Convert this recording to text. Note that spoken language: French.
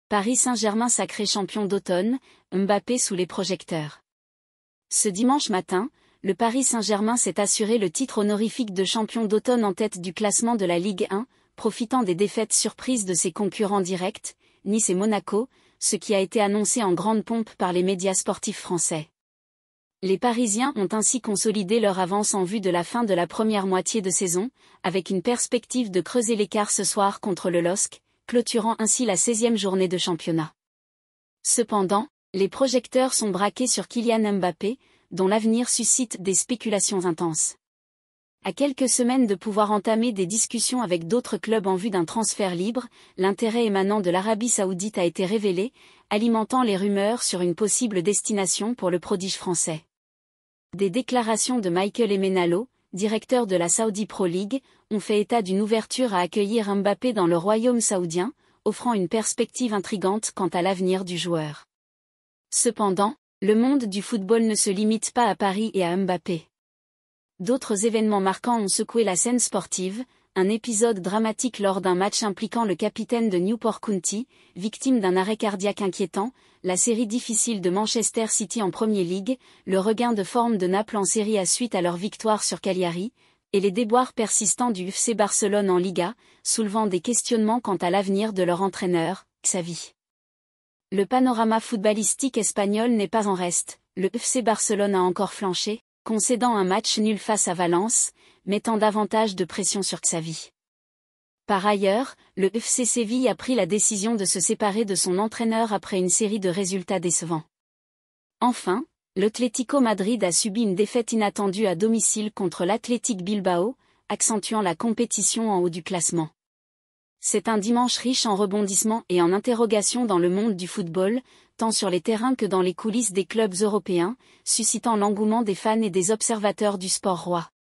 Paris Saint-Germain sacré champion d'automne, Mbappé sous les projecteurs. Ce dimanche matin, le Paris Saint-Germain s'est assuré le titre honorifique de champion d'automne en tête du classement de la Ligue 1, profitant des défaites surprises de ses concurrents directs, Nice et Monaco, ce qui a été annoncé en grande pompe par les médias sportifs français. Les Parisiens ont ainsi consolidé leur avance en vue de la fin de la première moitié de saison, avec une perspective de creuser l'écart ce soir contre le LOSC, clôturant ainsi la 16e journée de championnat. Cependant, les projecteurs sont braqués sur Kylian Mbappé, dont l'avenir suscite des spéculations intenses. À quelques semaines de pouvoir entamer des discussions avec d'autres clubs en vue d'un transfert libre, l'intérêt émanant de l'Arabie Saoudite a été révélé, alimentant les rumeurs sur une possible destination pour le prodige français. Des déclarations de Michael Emenalo, directeur de la Saudi Pro League, ont fait état d'une ouverture à accueillir Mbappé dans le royaume saoudien, offrant une perspective intrigante quant à l'avenir du joueur. Cependant, le monde du football ne se limite pas à Paris et à Mbappé. D'autres événements marquants ont secoué la scène sportive, un épisode dramatique lors d'un match impliquant le capitaine de Newport County, victime d'un arrêt cardiaque inquiétant, la série difficile de Manchester City en Premier League, le regain de forme de Naples en Série A suite à leur victoire sur Cagliari, et les déboires persistants du FC Barcelone en Liga, soulevant des questionnements quant à l'avenir de leur entraîneur, Xavi. Le panorama footballistique espagnol n'est pas en reste, le FC Barcelone a encore flanché, concédant un match nul face à Valence, mettant davantage de pression sur Xavi. Par ailleurs, le FC Séville a pris la décision de se séparer de son entraîneur après une série de résultats décevants. Enfin, l'Atlético Madrid a subi une défaite inattendue à domicile contre l'Athletic Bilbao, accentuant la compétition en haut du classement. C'est un dimanche riche en rebondissements et en interrogations dans le monde du football, tant sur les terrains que dans les coulisses des clubs européens, suscitant l'engouement des fans et des observateurs du sport roi.